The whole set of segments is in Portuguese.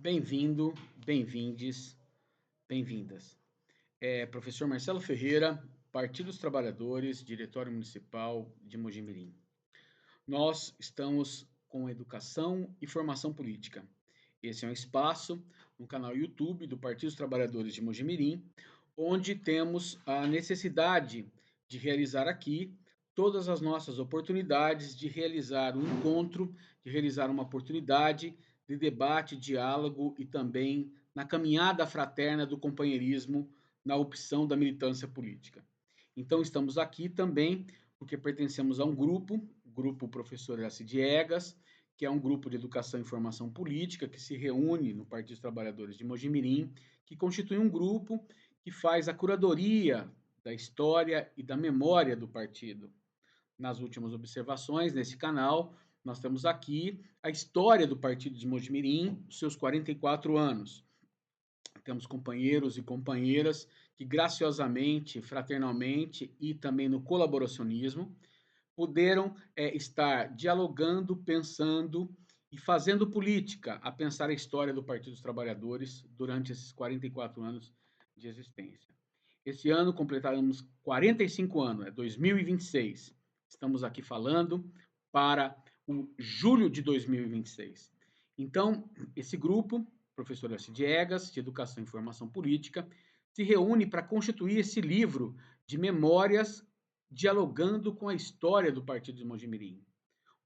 Bem-vindo, bem-vindes, bem-vindas. Professor Marcelo Ferreira, Partido dos Trabalhadores, Diretório Municipal de Mojimirim. Nós estamos com educação e formação política. Esse é um espaço no canal YouTube do Partido dos Trabalhadores de Mojimirim, onde temos a necessidade de realizar aqui todas as nossas oportunidades de realizar um encontro, de realizar uma oportunidade de debate, diálogo e também na caminhada fraterna do companheirismo na opção da militância política. Então, estamos aqui também porque pertencemos a um grupo, o Grupo Professor Elci Diegas, que é um grupo de educação e formação política que se reúne no Partido dos Trabalhadores de Mojimirim, que constitui um grupo que faz a curadoria da história e da memória do partido. Nas últimas observações nesse canal, nós temos aqui a história do Partido de Mojimirim, seus 44 anos. Temos companheiros e companheiras que graciosamente, fraternalmente e também no colaboracionismo puderam estar dialogando, pensando e fazendo política, a pensar a história do Partido dos Trabalhadores durante esses 44 anos de existência. Esse ano completaremos 45 anos, é 2026. Estamos aqui falando para o julho de 2026. Então, esse grupo, professor Elci Diegas, de Educação e Formação Política, se reúne para constituir esse livro de memórias dialogando com a história do Partido de Mojimirim.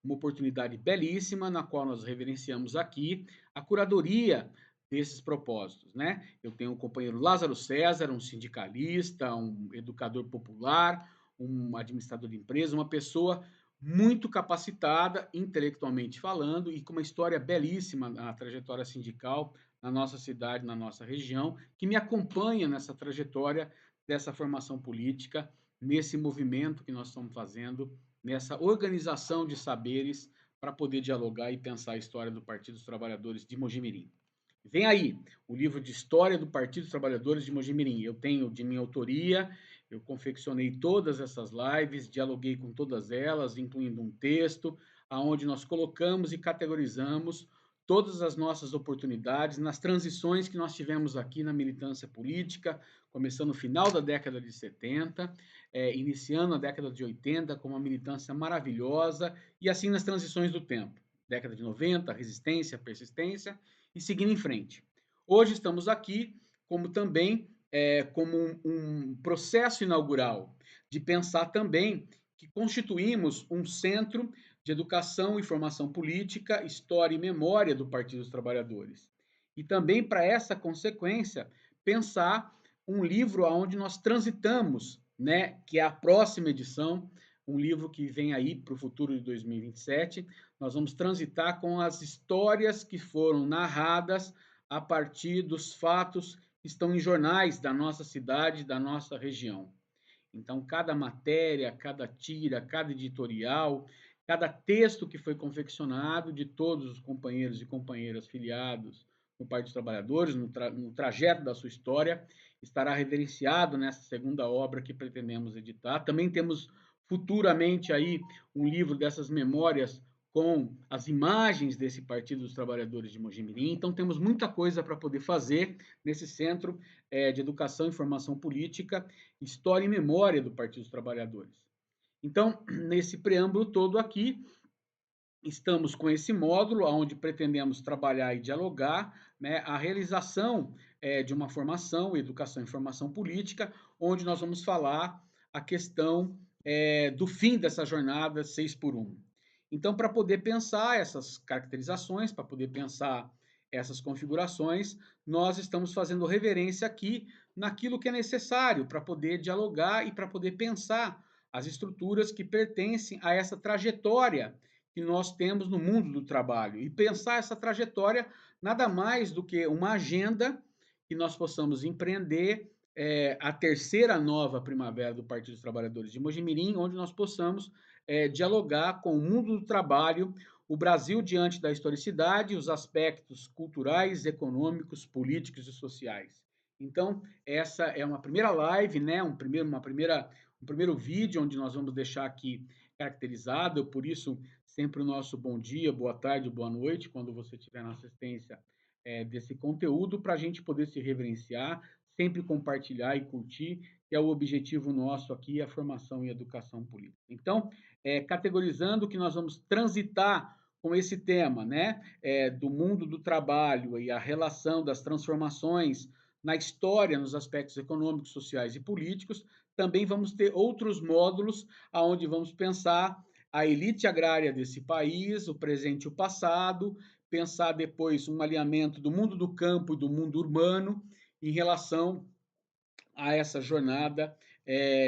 Uma oportunidade belíssima na qual nós reverenciamos aqui a curadoria desses propósitos, né? Eu tenho o companheiro Lázaro César, um sindicalista, um educador popular, um administrador de empresa, uma pessoa muito capacitada, intelectualmente falando, e com uma história belíssima na trajetória sindical na nossa cidade, na nossa região, que me acompanha nessa trajetória dessa formação política, nesse movimento que nós estamos fazendo, nessa organização de saberes para poder dialogar e pensar a história do Partido dos Trabalhadores de Mojimirim. Vem aí o livro de História do Partido dos Trabalhadores de Mojimirim. Eu tenho de minha autoria, eu confeccionei todas essas lives, dialoguei com todas elas, incluindo um texto, aonde nós colocamos e categorizamos todas as nossas oportunidades nas transições que nós tivemos aqui na militância política, começando no final da década de 70, iniciando a década de 80 com uma militância maravilhosa, e assim nas transições do tempo. Década de 90, resistência, persistência, e seguindo em frente. Hoje estamos aqui como também como um processo inaugural de pensar também que constituímos um centro de educação e formação política, história e memória do Partido dos Trabalhadores. E também para essa consequência pensar um livro onde nós transitamos, né, que é a próxima edição, um livro que vem aí para o futuro de 2027. Nós vamos transitar com as histórias que foram narradas a partir dos fatos que estão em jornais da nossa cidade, da nossa região. Então, cada matéria, cada tira, cada editorial, cada texto que foi confeccionado de todos os companheiros e companheiras filiados no Partido dos Trabalhadores, no trajeto da sua história, estará reverenciado nessa segunda obra que pretendemos editar. Também temos futuramente aí um livro dessas memórias com as imagens desse Partido dos Trabalhadores de Mojimirim. Então, temos muita coisa para poder fazer nesse Centro de Educação e Formação Política, História e Memória do Partido dos Trabalhadores. Então, nesse preâmbulo todo aqui, estamos com esse módulo, onde pretendemos trabalhar e dialogar, né, a realização de uma formação, educação e formação política, onde nós vamos falar a questão do fim dessa jornada 6 por 1. Então, para poder pensar essas caracterizações, para poder pensar essas configurações, nós estamos fazendo reverência aqui naquilo que é necessário para poder dialogar e para poder pensar as estruturas que pertencem a essa trajetória que nós temos no mundo do trabalho. E pensar essa trajetória nada mais do que uma agenda que nós possamos empreender a terceira nova primavera do Partido dos Trabalhadores de Mojimirim, onde nós possamos dialogar com o mundo do trabalho, o Brasil diante da historicidade, os aspectos culturais, econômicos, políticos e sociais. Então, essa é uma primeira live, né? um primeiro vídeo onde nós vamos deixar aqui caracterizado, por isso sempre o nosso bom dia, boa tarde, boa noite, quando você estiver na assistência desse conteúdo para a gente poder se reverenciar, sempre compartilhar e curtir, que é o objetivo nosso aqui, a formação e educação política. Então, categorizando que nós vamos transitar com esse tema, né, do mundo do trabalho e a relação das transformações na história, nos aspectos econômicos, sociais e políticos, também vamos ter outros módulos aonde vamos pensar a elite agrária desse país, o presente e o passado, pensar depois um alinhamento do mundo do campo e do mundo urbano em relação a essa jornada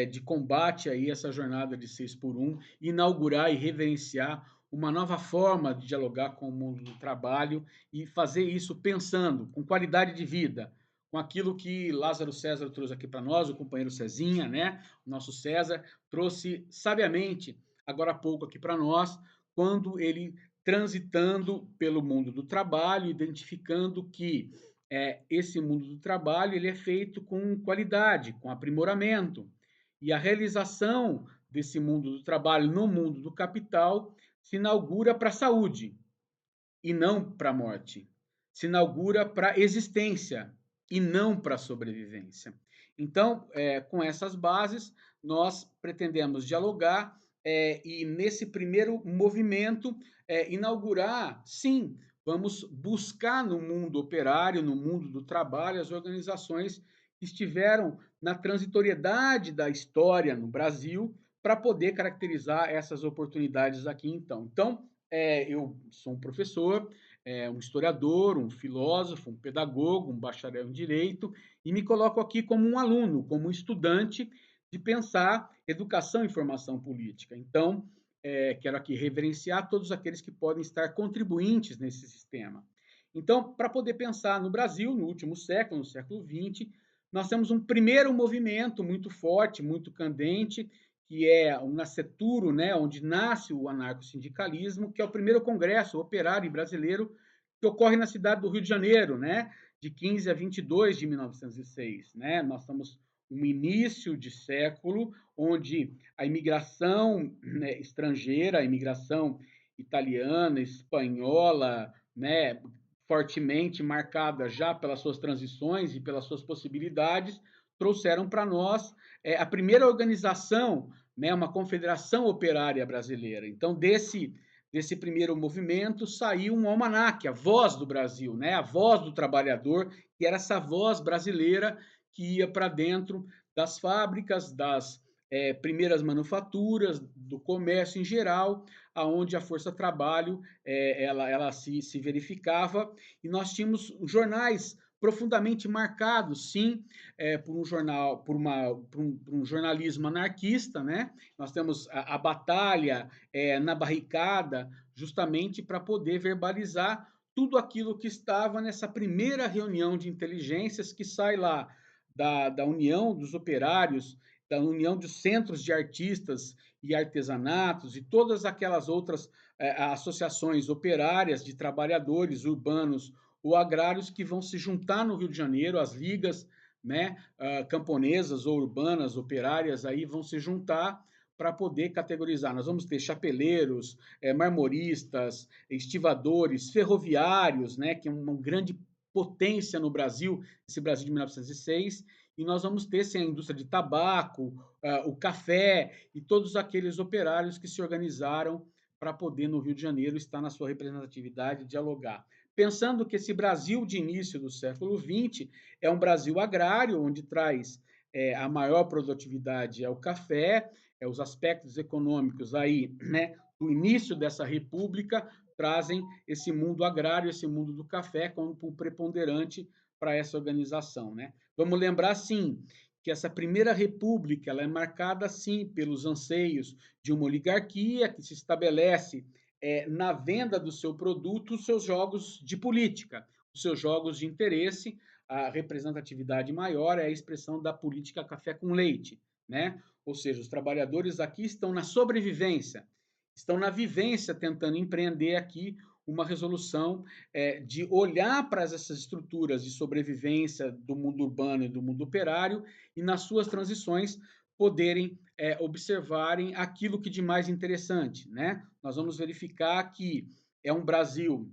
de combate, aí, essa jornada de 6 por 1, inaugurar e reverenciar uma nova forma de dialogar com o mundo do trabalho e fazer isso pensando com qualidade de vida, com aquilo que Lázaro César trouxe aqui para nós, o companheiro Cezinha, né? O nosso César trouxe sabiamente agora há pouco aqui para nós, quando ele transitando pelo mundo do trabalho, identificando que esse mundo do trabalho ele é feito com qualidade, com aprimoramento. E a realização desse mundo do trabalho no mundo do capital se inaugura para a saúde e não para a morte. Se inaugura para a existência e não para a sobrevivência. Então, com essas bases, nós pretendemos dialogar e, nesse primeiro movimento, inaugurar, sim, vamos buscar no mundo operário, no mundo do trabalho, as organizações que estiveram na transitoriedade da história no Brasil para poder caracterizar essas oportunidades aqui, então. Então, eu sou um professor, um historiador, um filósofo, um pedagogo, um bacharel em direito, e me coloco aqui como um aluno, como um estudante de pensar educação e formação política. Então, quero aqui reverenciar todos aqueles que podem estar contribuintes nesse sistema. Então, para poder pensar no Brasil, no último século, no século XX, nós temos um primeiro movimento muito forte, muito candente, que é o Nasceturo, né, onde nasce o anarcossindicalismo, que é o primeiro congresso operário brasileiro que ocorre na cidade do Rio de Janeiro, né, de 15 a 22 de 1906. Né? Nós estamos no início de século, onde a imigração, né, estrangeira, a imigração italiana, espanhola, né, fortemente marcada já pelas suas transições e pelas suas possibilidades, trouxeram para nós a primeira organização, né, uma confederação operária brasileira. Então, desse primeiro movimento saiu um almanaque, a voz do Brasil, né, a voz do trabalhador, que era essa voz brasileira que ia para dentro das fábricas, das primeiras manufaturas, do comércio em geral, aonde a força-trabalho ela se verificava, e nós tínhamos jornais profundamente marcados, sim, por um jornal, por um jornalismo anarquista, né? Nós temos a batalha na barricada, justamente para poder verbalizar tudo aquilo que estava nessa primeira reunião de inteligências que sai lá da União dos Operários, da União dos Centros de Artistas e Artesanatos e todas aquelas outras associações operárias de trabalhadores urbanos ou agrários que vão se juntar no Rio de Janeiro, as ligas, né, camponesas ou urbanas, operárias, aí vão se juntar para poder categorizar. Nós vamos ter chapeleiros, marmoristas, estivadores, ferroviários, né, que é uma grande potência no Brasil, esse Brasil de 1906, e nós vamos ter sim, a indústria de tabaco, o café e todos aqueles operários que se organizaram para poder, no Rio de Janeiro, estar na sua representatividade e dialogar. Pensando que esse Brasil de início do século XX é um Brasil agrário, onde traz a maior produtividade é o café, os aspectos econômicos aí, né, do início dessa república, trazem esse mundo agrário, esse mundo do café como preponderante para essa organização. Né? Vamos lembrar, sim, que essa primeira república ela é marcada, sim, pelos anseios de uma oligarquia que se estabelece na venda do seu produto os seus jogos de política, os seus jogos de interesse. A representatividade maior é a expressão da política café com leite, né? Ou seja, os trabalhadores aqui estão na sobrevivência, estão na vivência tentando empreender aqui uma resolução de olhar para essas estruturas de sobrevivência do mundo urbano e do mundo operário e nas suas transições poderem observarem aquilo que de mais interessante, né? Nós vamos verificar que é um Brasil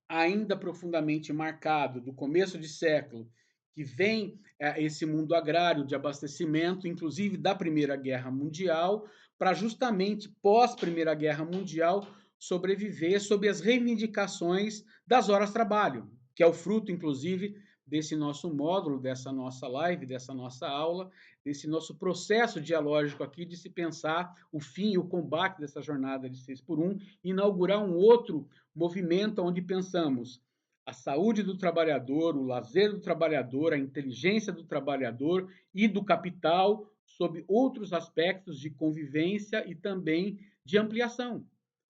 ainda profundamente marcado do começo de século, que vem esse mundo agrário de abastecimento, inclusive da Primeira Guerra Mundial, para justamente pós Primeira Guerra Mundial sobreviver sob as reivindicações das horas-trabalho, que é o fruto, inclusive, desse nosso módulo, dessa nossa live, dessa nossa aula, desse nosso processo dialógico aqui de se pensar o fim e o combate dessa jornada de 6 por 1, inaugurar um outro movimento onde pensamos a saúde do trabalhador, o lazer do trabalhador, a inteligência do trabalhador e do capital, sob outros aspectos de convivência e também de ampliação.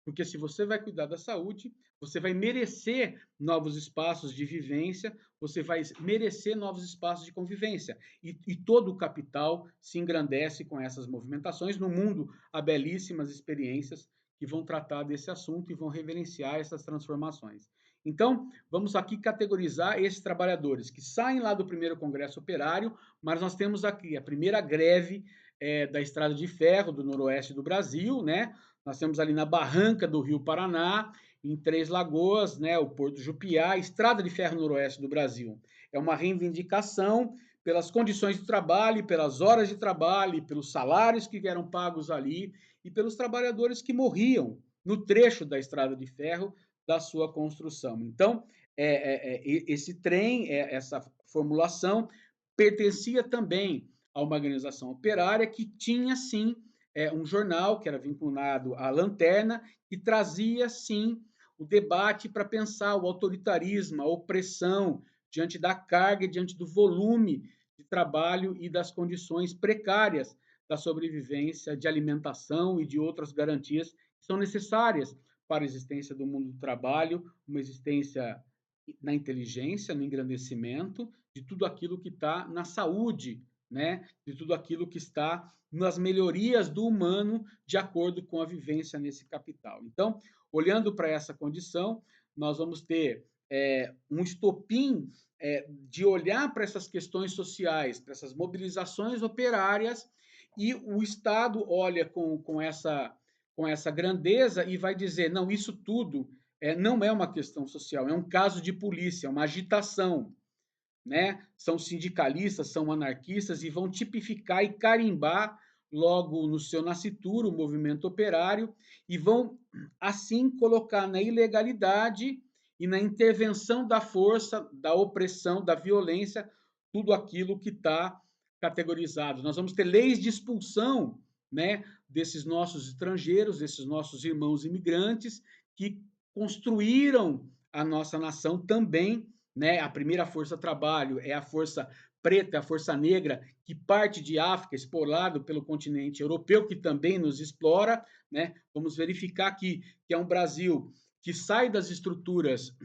Porque se você vai cuidar da saúde, você vai merecer novos espaços de vivência, você vai merecer novos espaços de convivência. E todo o capital se engrandece com essas movimentações. No mundo, há belíssimas experiências que vão tratar desse assunto e vão reverenciar essas transformações. Então, vamos aqui categorizar esses trabalhadores que saem lá do primeiro Congresso Operário, mas nós temos aqui a primeira greve da Estrada de Ferro do Noroeste do Brasil, né? Nós temos ali na barranca do Rio Paraná, em Três Lagoas, né, o Porto Jupiá, Estrada de Ferro Noroeste do Brasil. É uma reivindicação pelas condições de trabalho, pelas horas de trabalho, pelos salários que eram pagos ali e pelos trabalhadores que morriam no trecho da Estrada de Ferro da sua construção. Então, esse trem, essa formulação, pertencia também a uma organização operária que tinha, sim, um jornal que era vinculado à Lanterna, que trazia, sim, o debate para pensar o autoritarismo, a opressão diante da carga e diante do volume de trabalho e das condições precárias da sobrevivência, de alimentação e de outras garantias que são necessárias para a existência do mundo do trabalho, uma existência na inteligência, no engrandecimento de tudo aquilo que está na saúde, né? De tudo aquilo que está nas melhorias do humano de acordo com a vivência nesse capital. Então, olhando para essa condição, nós vamos ter um estopim de olhar para essas questões sociais, para essas mobilizações operárias, e o Estado olha com essa grandeza e vai dizer: não, isso tudo não é uma questão social, é um caso de polícia, é uma agitação. Né? São sindicalistas, são anarquistas e vão tipificar e carimbar logo no seu nascituro o movimento operário e vão assim colocar na ilegalidade e na intervenção da força, da opressão, da violência, tudo aquilo que está categorizado. Nós vamos ter leis de expulsão, né, desses nossos estrangeiros, desses nossos irmãos imigrantes que construíram a nossa nação também, né? A primeira força trabalho é a força preta, a força negra, que parte de África, explorado pelo continente europeu, que também nos explora, né? Vamos verificar aqui que é um Brasil que sai das estruturas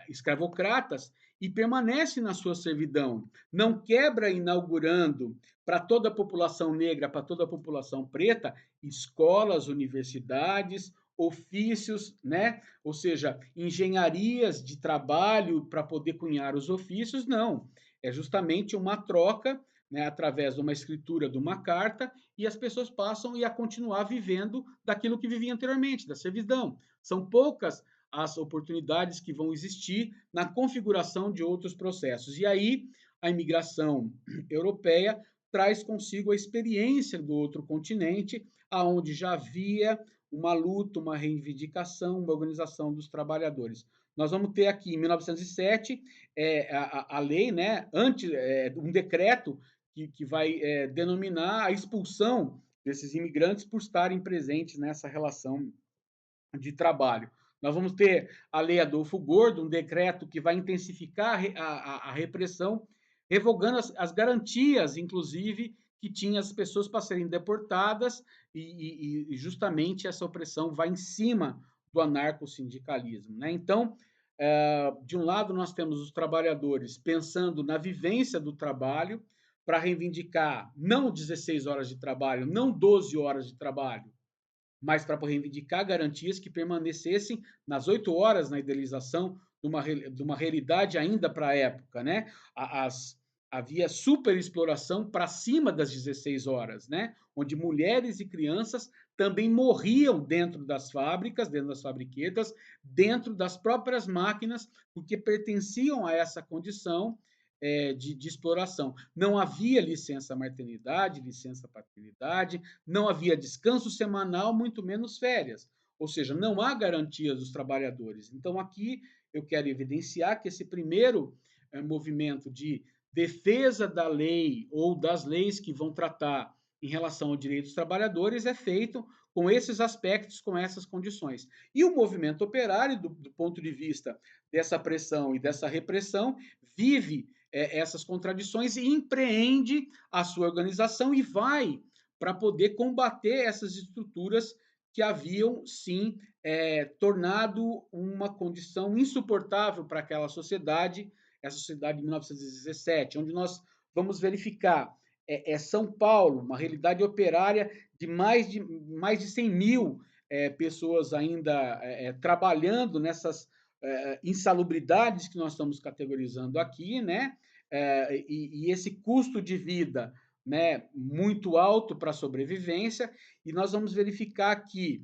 escravocratas e permanece na sua servidão, não quebra inaugurando para toda a população negra, para toda a população preta, escolas, universidades, ofícios, né? Ou seja, engenharias de trabalho para poder cunhar os ofícios, não. É justamente uma troca, né, através de uma escritura, de uma carta, e as pessoas passam a continuar vivendo daquilo que viviam anteriormente, da servidão. São poucas as oportunidades que vão existir na configuração de outros processos. E aí a imigração europeia traz consigo a experiência do outro continente, aonde já havia uma luta, uma reivindicação, uma organização dos trabalhadores. Nós vamos ter aqui, em 1907, a lei, né, um decreto que vai denominar a expulsão desses imigrantes por estarem presentes nessa relação de trabalho. Nós vamos ter a Lei Adolfo Gordo, um decreto que vai intensificar a repressão, revogando as garantias, inclusive, que tinha as pessoas para serem deportadas, e justamente essa opressão vai em cima do anarcossindicalismo. Né? Então, de um lado, nós temos os trabalhadores pensando na vivência do trabalho, para reivindicar não 16 horas de trabalho, não 12 horas de trabalho, mas para reivindicar garantias que permanecessem nas 8 horas na idealização de uma realidade ainda para a época. Né? Havia superexploração para cima das 16 horas, né? Onde mulheres e crianças também morriam dentro das fábricas, dentro das fabriquetas, dentro das próprias máquinas, porque pertenciam a essa condição de exploração. Não havia licença maternidade, licença paternidade, não havia descanso semanal, muito menos férias. Ou seja, não há garantia dos trabalhadores. Então, aqui eu quero evidenciar que esse primeiro movimento de defesa da lei ou das leis que vão tratar em relação ao direito dos trabalhadores é feito com esses aspectos, com essas condições. E o movimento operário, do ponto de vista dessa pressão e dessa repressão, vive essas contradições e empreende a sua organização e vai para poder combater essas estruturas que haviam, sim, tornado uma condição insuportável para aquela sociedade, essa sociedade de 1917, onde nós vamos verificar São Paulo, uma realidade operária de mais de 100 mil pessoas ainda trabalhando nessas insalubridades que nós estamos categorizando aqui, né? E esse custo de vida, né, muito alto para a sobrevivência, e nós vamos verificar que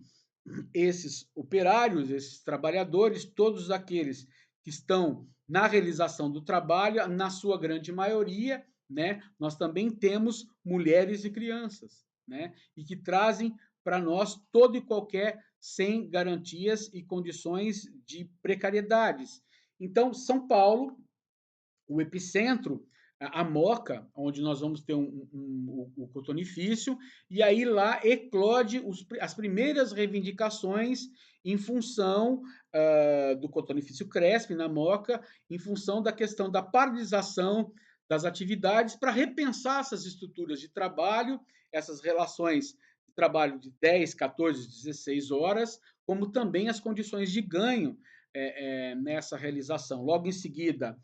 esses operários, esses trabalhadores, todos aqueles que estão na realização do trabalho, na sua grande maioria, né, nós também temos mulheres e crianças, né, e que trazem para nós todo e qualquer sem garantias e condições de precariedades. Então, São Paulo, o epicentro, a Moca, onde nós vamos ter o cotonifício, e aí lá eclode as primeiras reivindicações em função do cotonifício Cresp, na Moca, em função da questão da paralisação das atividades para repensar essas estruturas de trabalho, essas relações de trabalho de 10, 14, 16 horas, como também as condições de ganho nessa realização. Logo em seguida,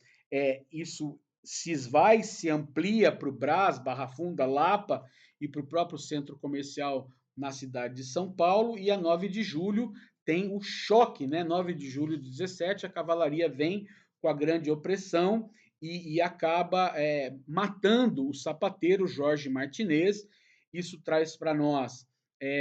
isso se esvai, se amplia para o Brás, Barra Funda, Lapa e para o próprio centro comercial na cidade de São Paulo. E a 9 de julho tem o choque, né? 9 de julho de 17, a cavalaria vem com a grande opressão e acaba matando o sapateiro Jorge Martinez. Isso traz para nós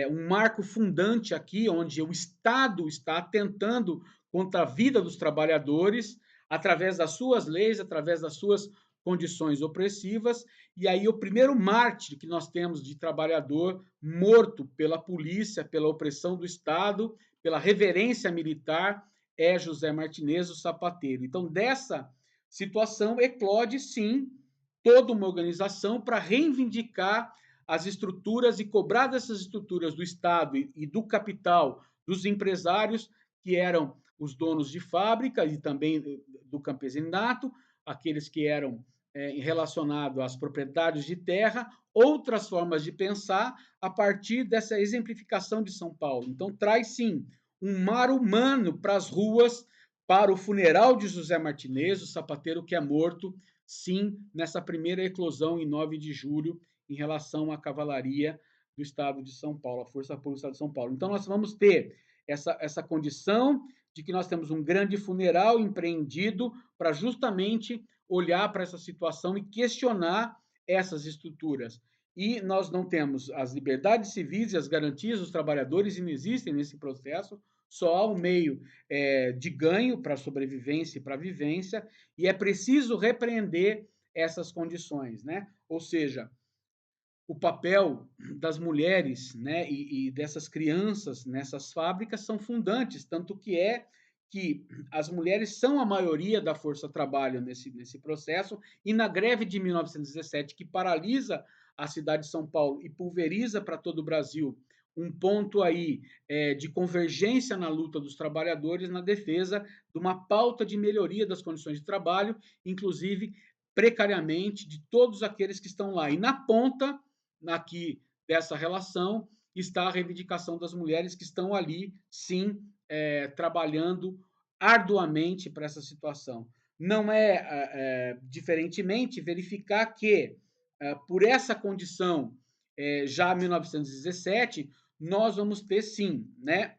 um marco fundante aqui, onde o Estado está atentando contra a vida dos trabalhadores, através das suas leis, através das suas condições opressivas. E aí o primeiro mártir que nós temos de trabalhador morto pela polícia, pela opressão do Estado, pela reverência militar, é José Martinez, o sapateiro. Então, dessa situação eclode, sim, toda uma organização para reivindicar as estruturas e cobrar dessas estruturas do Estado e do capital, dos empresários, que eram os donos de fábrica e também do campesinato, aqueles que eram relacionados às propriedades de terra, outras formas de pensar a partir dessa exemplificação de São Paulo. Então, traz sim um mar humano para as ruas, para o funeral de José Martinez, o sapateiro que é morto, sim, nessa primeira eclosão em 9 de julho, em relação à cavalaria do Estado de São Paulo, a Força Pública do Estado de São Paulo. Então, nós vamos ter essa condição de que nós temos um grande funeral empreendido para justamente olhar para essa situação e questionar essas estruturas. E nós não temos as liberdades civis e as garantias dos trabalhadores, e não existem nesse processo, só há um meio de ganho para a sobrevivência e para a vivência, e é preciso repreender essas condições, né? Ou seja, o papel das mulheres, né, e dessas crianças nessas fábricas são fundantes, tanto que as mulheres são a maioria da força-trabalho nesse processo, e na greve de 1917, que paralisa a cidade de São Paulo e pulveriza para todo o Brasil um ponto aí de convergência na luta dos trabalhadores na defesa de uma pauta de melhoria das condições de trabalho, inclusive precariamente, de todos aqueles que estão lá. E na ponta aqui dessa relação está a reivindicação das mulheres que estão ali, sim, trabalhando arduamente para essa situação. Não diferentemente, verificar que, por essa condição, já em 1917, nós vamos ter, sim, né,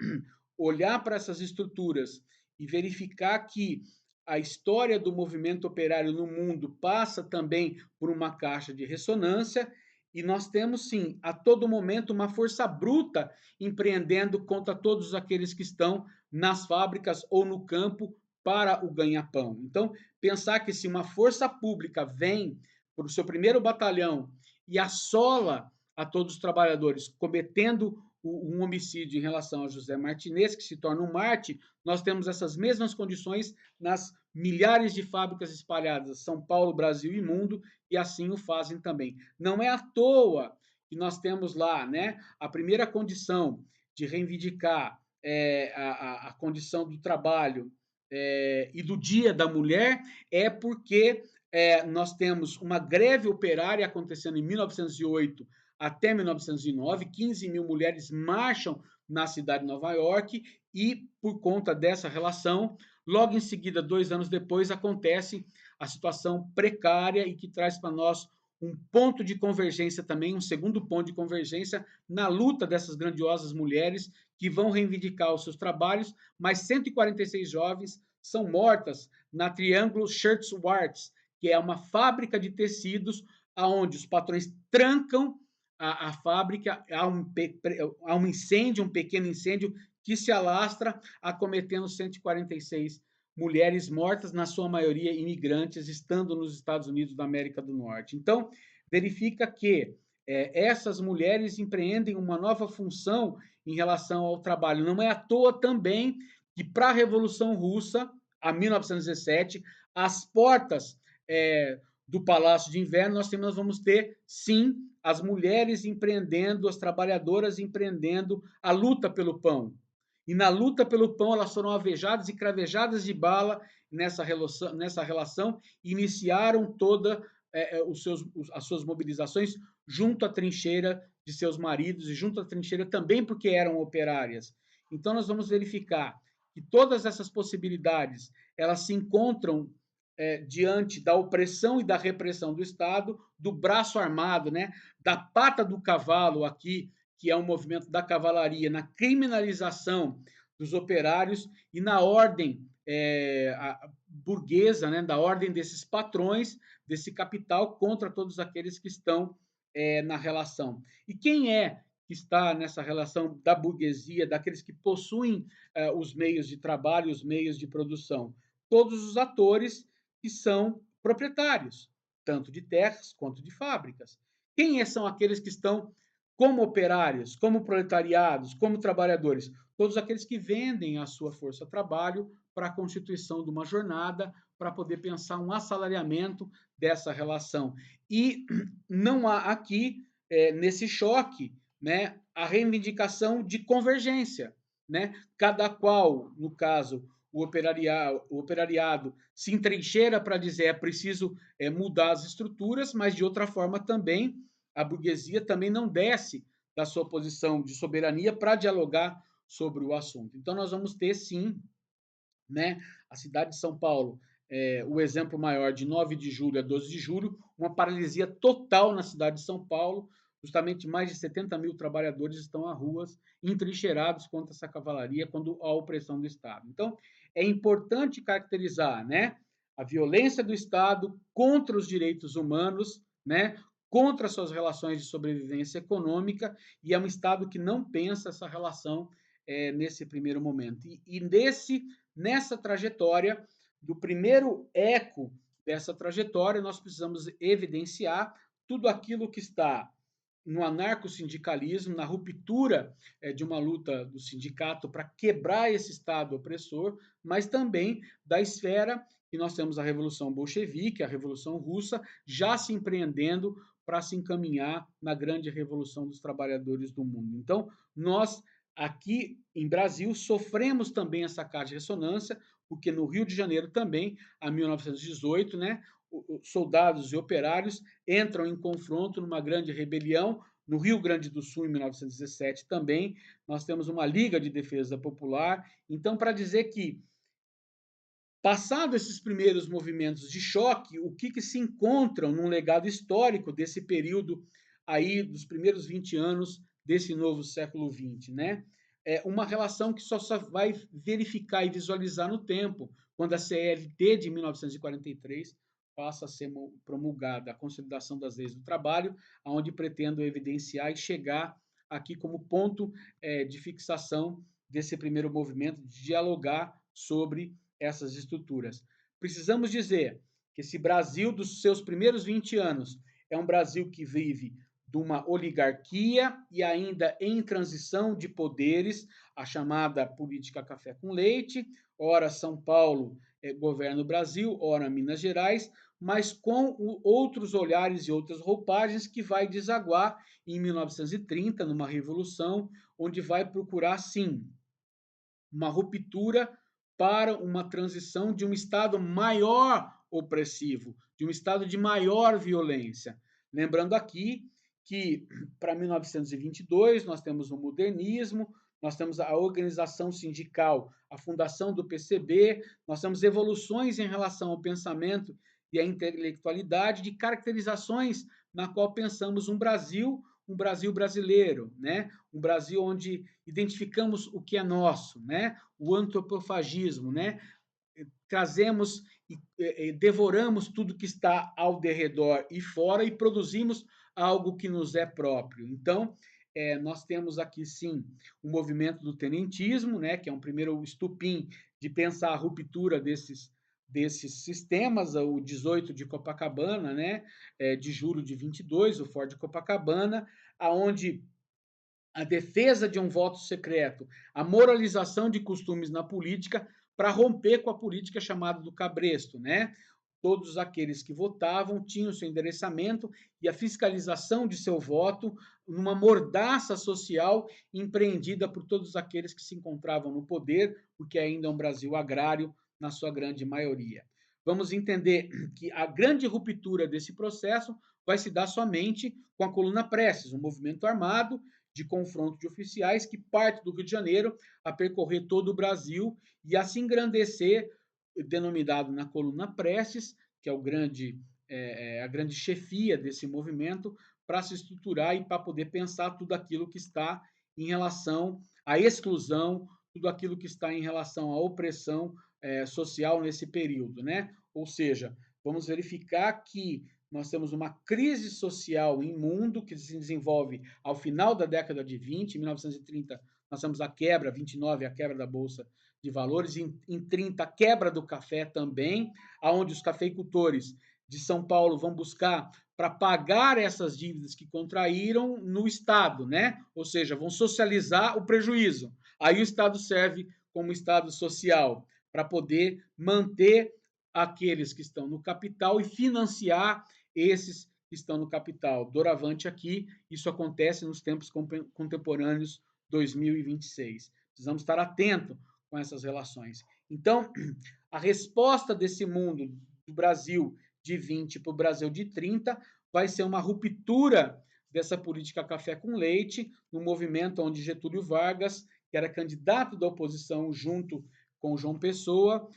olhar para essas estruturas e verificar que a história do movimento operário no mundo passa também por uma caixa de ressonância E nós temos, sim, a todo momento, uma força bruta empreendendo contra todos aqueles que estão nas fábricas ou no campo para o ganha-pão. Então, pensar que se uma força pública vem para o seu primeiro batalhão e assola a todos os trabalhadores, cometendo um homicídio em relação a José Martinez, que se torna um Marte, nós temos essas mesmas condições nas milhares de fábricas espalhadas, São Paulo, Brasil e mundo, e assim o fazem também. Não é à toa que nós temos lá, né, a primeira condição de reivindicar a condição do trabalho e do Dia da Mulher é porque nós temos uma greve operária acontecendo em 1908 até 1909, 15 mil mulheres marcham na cidade de Nova York e, por conta dessa relação, logo em seguida, 2 anos depois, acontece a situação precária e que traz para nós um ponto de convergência também, um segundo ponto de convergência na luta dessas grandiosas mulheres que vão reivindicar os seus trabalhos, mas 146 jovens são mortas na Triângulo Shirts-Warts, que é uma fábrica de tecidos aonde os patrões trancam a fábrica, há um incêndio, um pequeno incêndio que se alastra, acometendo 146 mulheres mortas, na sua maioria imigrantes, estando nos Estados Unidos da América do Norte. Então, verifica que essas mulheres empreendem uma nova função em relação ao trabalho. Não é à toa também que, para a Revolução Russa, a 1917, as portas do Palácio de Inverno, nós vamos ter, sim, as mulheres empreendendo, as trabalhadoras empreendendo a luta pelo pão. E na luta pelo pão, elas foram alvejadas e cravejadas de bala nessa relação e iniciaram toda as suas mobilizações junto à trincheira de seus maridos e junto à trincheira também porque eram operárias. Então, nós vamos verificar que todas essas possibilidades elas se encontram diante da opressão e da repressão do Estado, do braço armado, né, da pata do cavalo aqui, que é um movimento da cavalaria, na criminalização dos operários e na ordem burguesa, né, da ordem desses patrões, desse capital contra todos aqueles que estão na relação. E quem é que está nessa relação da burguesia, daqueles que possuem os meios de trabalho, os meios de produção? Todos os atores que são proprietários, tanto de terras quanto de fábricas. Quem são aqueles que estão como operários, como proletariados, como trabalhadores? Todos aqueles que vendem a sua força de trabalho para a constituição de uma jornada, para poder pensar um assalariamento dessa relação. E não há aqui, nesse choque, né, a reivindicação de convergência. Né? Cada qual, no caso, o operariado se entrincheira para dizer é preciso mudar as estruturas, mas de outra forma também a burguesia também não desce da sua posição de soberania para dialogar sobre o assunto. Então nós vamos ter sim, né, a cidade de São Paulo, o exemplo maior de 9 de julho a 12 de julho, uma paralisia total na cidade de São Paulo, justamente mais de 70 mil trabalhadores estão às ruas, entrincheirados contra essa cavalaria, contra a opressão do Estado. Então, é importante caracterizar, né, a violência do Estado contra os direitos humanos, né, contra suas relações de sobrevivência econômica, e é um Estado que não pensa essa relação nesse primeiro momento. E nessa trajetória, do primeiro eco dessa trajetória, nós precisamos evidenciar tudo aquilo que está no anarcossindicalismo, na ruptura de uma luta do sindicato para quebrar esse Estado opressor, mas também da esfera que nós temos a Revolução Bolchevique, a Revolução Russa, já se empreendendo para se encaminhar na grande revolução dos trabalhadores do mundo. Então, nós aqui em Brasil sofremos também essa caixa de ressonância, porque no Rio de Janeiro também, a 1918, né, soldados e operários entram em confronto numa grande rebelião. No Rio Grande do Sul, em 1917, também, nós temos uma Liga de Defesa Popular. Então, para dizer que, passado esses primeiros movimentos de choque, o que se encontram num legado histórico desse período aí, dos primeiros 20 anos desse novo século XX, né? É uma relação que só vai verificar e visualizar no tempo, quando a CLT de 1943 passa a ser promulgada a Consolidação das Leis do Trabalho, onde pretendo evidenciar e chegar aqui como ponto de fixação desse primeiro movimento, de dialogar sobre essas estruturas. Precisamos dizer que esse Brasil dos seus primeiros 20 anos é um Brasil que vive de uma oligarquia e ainda em transição de poderes, a chamada política café com leite, ora São Paulo governa o Brasil, ora Minas Gerais, mas com outros olhares e outras roupagens que vai desaguar em 1930, numa revolução, onde vai procurar, sim, uma ruptura para uma transição de um Estado maior opressivo, de um Estado de maior violência. Lembrando aqui que, para 1922, nós temos o modernismo, nós temos a organização sindical, a fundação do PCB, nós temos evoluções em relação ao pensamento e à intelectualidade, de caracterizações na qual pensamos um Brasil brasileiro, né? Um Brasil onde identificamos o que é nosso, né? O antropofagismo, né? Trazemos e devoramos tudo que está ao derredor e fora e produzimos algo que nos é próprio. Então, nós temos aqui, sim, o movimento do tenentismo, né, que é um primeiro estupim de pensar a ruptura desses sistemas, o 18 de Copacabana, né, de julho de 22, o Ford de Copacabana, aonde a defesa de um voto secreto, a moralização de costumes na política, para romper com a política chamada do cabresto, né? Todos aqueles que votavam tinham seu endereçamento e a fiscalização de seu voto numa mordaça social empreendida por todos aqueles que se encontravam no poder, porque ainda é um Brasil agrário na sua grande maioria. Vamos entender que a grande ruptura desse processo vai se dar somente com a Coluna Prestes, um movimento armado de confronto de oficiais que parte do Rio de Janeiro a percorrer todo o Brasil e a se engrandecer, denominado na Coluna Prestes, que é a grande chefia desse movimento, para se estruturar e para poder pensar tudo aquilo que está em relação à exclusão, tudo aquilo que está em relação à opressão social nesse período, né? Ou seja, vamos verificar que nós temos uma crise social em mundo que se desenvolve ao final da década de 20, em 1930 nós temos a quebra, 29, a quebra da Bolsa de Valores, em 30 a quebra do café também, aonde os cafeicultores de São Paulo vão buscar para pagar essas dívidas que contraíram no Estado, né? Ou seja, vão socializar o prejuízo. Aí o Estado serve como Estado social para poder manter aqueles que estão no capital e financiar esses que estão no capital. Doravante aqui, isso acontece nos tempos contemporâneos 2026. Precisamos estar atentos com essas relações. Então, a resposta desse mundo do Brasil de 20 para o Brasil de 30 vai ser uma ruptura dessa política café com leite, no movimento onde Getúlio Vargas, que era candidato da oposição junto com João Pessoa,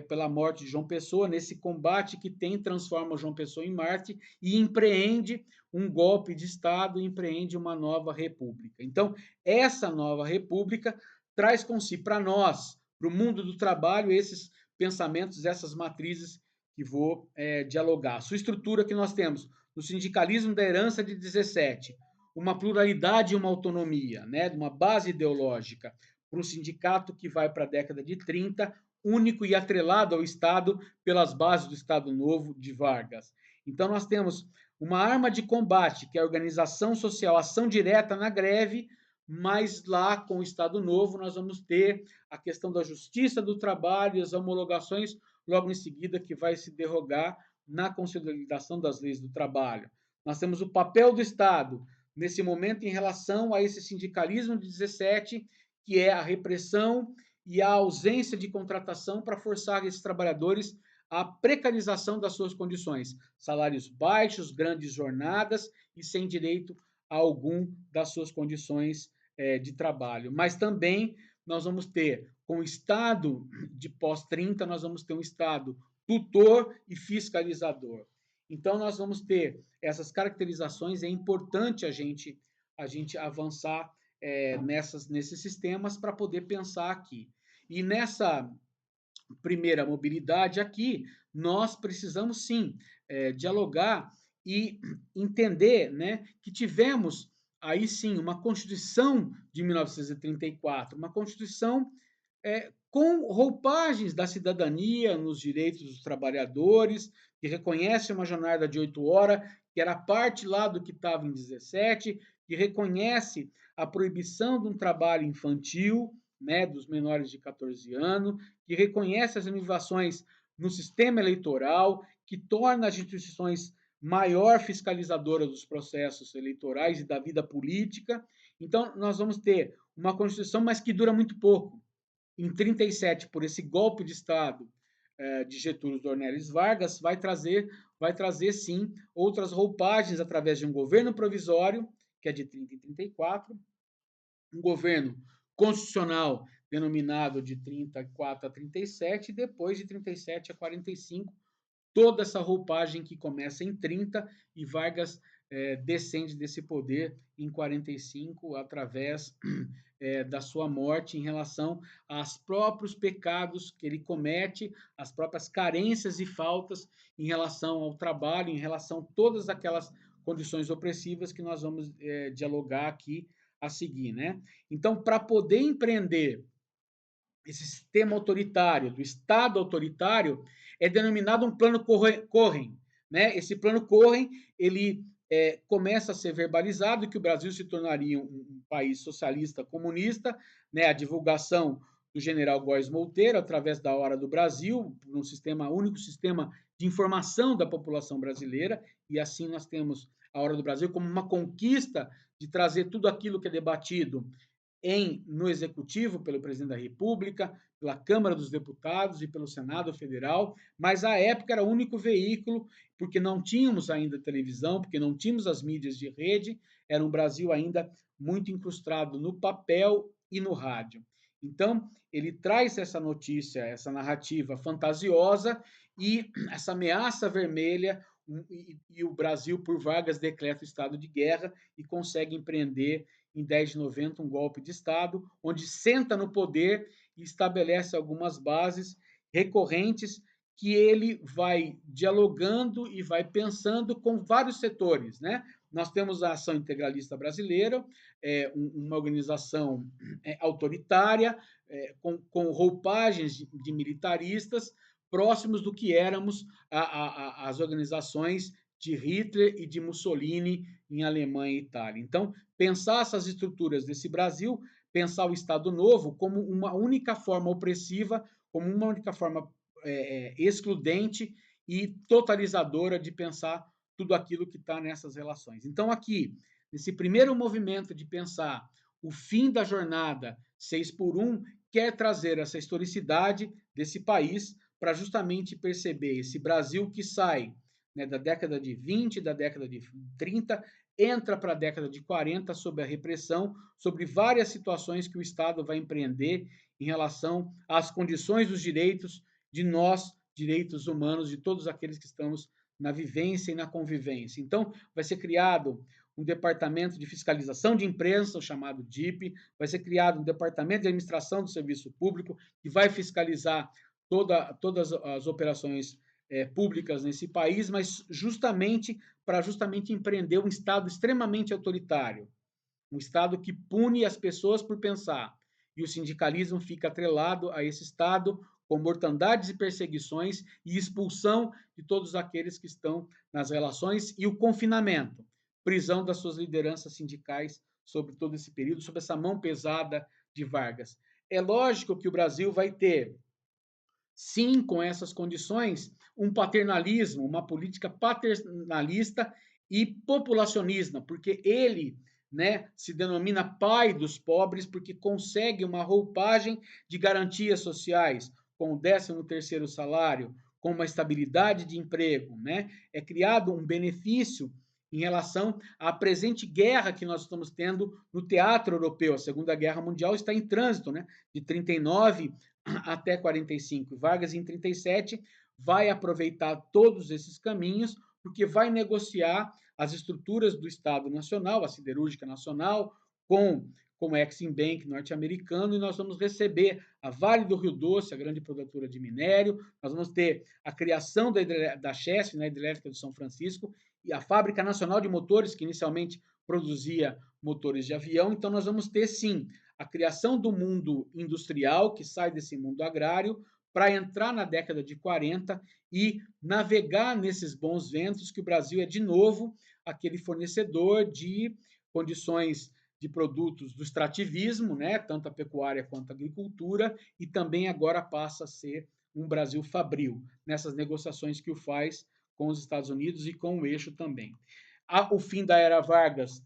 pela morte de João Pessoa, nesse combate que transforma João Pessoa em Marte e empreende um golpe de Estado, empreende uma nova república. Então, essa nova república traz com si para nós, para o mundo do trabalho, esses pensamentos, essas matrizes que vou dialogar. Sua estrutura que nós temos no sindicalismo da herança de 17, uma pluralidade e uma autonomia, né, de uma base ideológica, para um sindicato que vai para a década de 30, único e atrelado ao Estado pelas bases do Estado Novo de Vargas. Então, nós temos uma arma de combate, que é a organização social, ação direta na greve, mas lá com o Estado Novo nós vamos ter a questão da justiça do trabalho e as homologações logo em seguida que vai se derrogar na consolidação das leis do trabalho. Nós temos o papel do Estado nesse momento em relação a esse sindicalismo de 17, que é a repressão e a ausência de contratação para forçar esses trabalhadores à precarização das suas condições, salários baixos, grandes jornadas e sem direito a algum das suas condições de trabalho. Mas também nós vamos ter, com o Estado de pós-30, nós vamos ter um Estado tutor e fiscalizador. Então, nós vamos ter essas caracterizações, é importante a gente avançar nesses sistemas para poder pensar aqui. E primeira mobilidade aqui, nós precisamos sim dialogar e entender, né, que tivemos aí sim uma Constituição de 1934, uma Constituição com roupagens da cidadania nos direitos dos trabalhadores, que reconhece uma jornada de 8 horas, que era parte lá do que estava em 17, que reconhece a proibição de um trabalho infantil, né, dos menores de 14 anos, que reconhece as inovações no sistema eleitoral, que torna as instituições maior fiscalizadora dos processos eleitorais e da vida política. Então, nós vamos ter uma Constituição, mas que dura muito pouco. Em 37, por esse golpe de Estado de Getúlio Dornelles Vargas, vai trazer sim outras roupagens através de um governo provisório, que é de 30 e 34, um governo constitucional denominado de 34 a 37, e depois de 37 a 45, toda essa roupagem que começa em 30 e Vargas descende desse poder em 45 através da sua morte em relação aos próprios pecados que ele comete, as próprias carências e faltas em relação ao trabalho, em relação a todas aquelas condições opressivas que nós vamos dialogar aqui a seguir, né? Então, para poder empreender esse sistema autoritário, do Estado autoritário, é denominado um plano Cohen. Né? Esse plano Cohen, ele começa a ser verbalizado que o Brasil se tornaria um país socialista comunista, né? A divulgação do general Góes Monteiro, através da Hora do Brasil, um sistema único sistema de informação da população brasileira, e assim nós temos a Hora do Brasil como uma conquista de trazer tudo aquilo que é debatido no Executivo, pelo Presidente da República, pela Câmara dos Deputados e pelo Senado Federal, mas à época era o único veículo, porque não tínhamos ainda televisão, porque não tínhamos as mídias de rede, era um Brasil ainda muito incrustado no papel e no rádio. Então, ele traz essa notícia, essa narrativa fantasiosa e essa ameaça vermelha, e o Brasil, por Vargas, decreta o estado de guerra e consegue empreender em 10 de novembro, um golpe de Estado, onde senta no poder e estabelece algumas bases recorrentes que ele vai dialogando e vai pensando com vários setores, né? Nós temos a Ação Integralista Brasileira, uma organização autoritária, com roupagens de militaristas, próximos do que éramos as organizações de Hitler e de Mussolini em Alemanha e Itália. Então, pensar essas estruturas desse Brasil, pensar o Estado Novo como uma única forma opressiva, como uma única forma excludente e totalizadora de pensar tudo aquilo que está nessas relações. Então, aqui, nesse primeiro movimento de pensar o fim da jornada 6x1, quer trazer essa historicidade desse país para justamente perceber esse Brasil que sai, né, da década de 20, da década de 30, entra para a década de 40 sob a repressão, sobre várias situações que o Estado vai empreender em relação às condições dos direitos de nós, direitos humanos, de todos aqueles que estamos na vivência e na convivência. Então, vai ser criado um departamento de fiscalização de imprensa, o chamado DIP, vai ser criado um departamento de administração do serviço público, que vai fiscalizar todas as operações públicas nesse país, mas justamente para justamente empreender um Estado extremamente autoritário, um Estado que pune as pessoas por pensar. E o sindicalismo fica atrelado a esse Estado com mortandades e perseguições e expulsão de todos aqueles que estão nas relações e o confinamento, prisão das suas lideranças sindicais sobre todo esse período, sob essa mão pesada de Vargas. É lógico que o Brasil vai ter, sim, com essas condições, um paternalismo, uma política paternalista e populacionista, porque ele, né, se denomina pai dos pobres porque consegue uma roupagem de garantias sociais, com o 13º salário, com uma estabilidade de emprego, né? É criado um benefício em relação à presente guerra que nós estamos tendo no teatro europeu. A Segunda Guerra Mundial está em trânsito, né? De 39 até 45. Vargas, em 37, vai aproveitar todos esses caminhos, porque vai negociar as estruturas do Estado Nacional, a Siderúrgica Nacional, com como a Exim Bank norte-americano, e nós vamos receber a Vale do Rio Doce, a grande produtora de minério, nós vamos ter a criação da Chesf, né, Hidrelétrica de São Francisco, e a Fábrica Nacional de Motores, que inicialmente produzia motores de avião. Então, nós vamos ter, sim, a criação do mundo industrial, que sai desse mundo agrário, para entrar na década de 40 e navegar nesses bons ventos, que o Brasil é, de novo, aquele fornecedor de condições de produtos do extrativismo, né, tanto a pecuária quanto a agricultura, e também agora passa a ser um Brasil fabril, nessas negociações que o faz com os Estados Unidos e com o eixo também. O fim da era Vargas,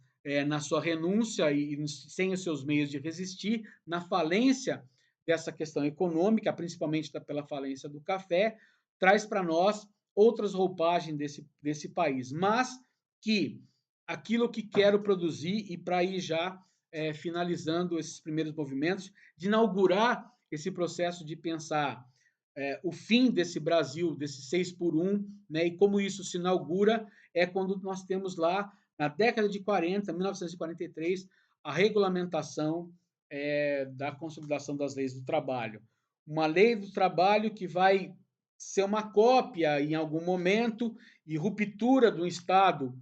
na sua renúncia e sem os seus meios de resistir, na falência dessa questão econômica, principalmente pela falência do café, traz para nós outras roupagens desse país, mas que aquilo que quero produzir, e para ir já finalizando esses primeiros movimentos, de inaugurar esse processo de pensar o fim desse Brasil, desse 6 por 1, né, e como isso se inaugura é quando nós temos lá, na década de 40, 1943, a regulamentação da consolidação das leis do trabalho. Uma lei do trabalho que vai ser uma cópia, em algum momento, e ruptura do Estado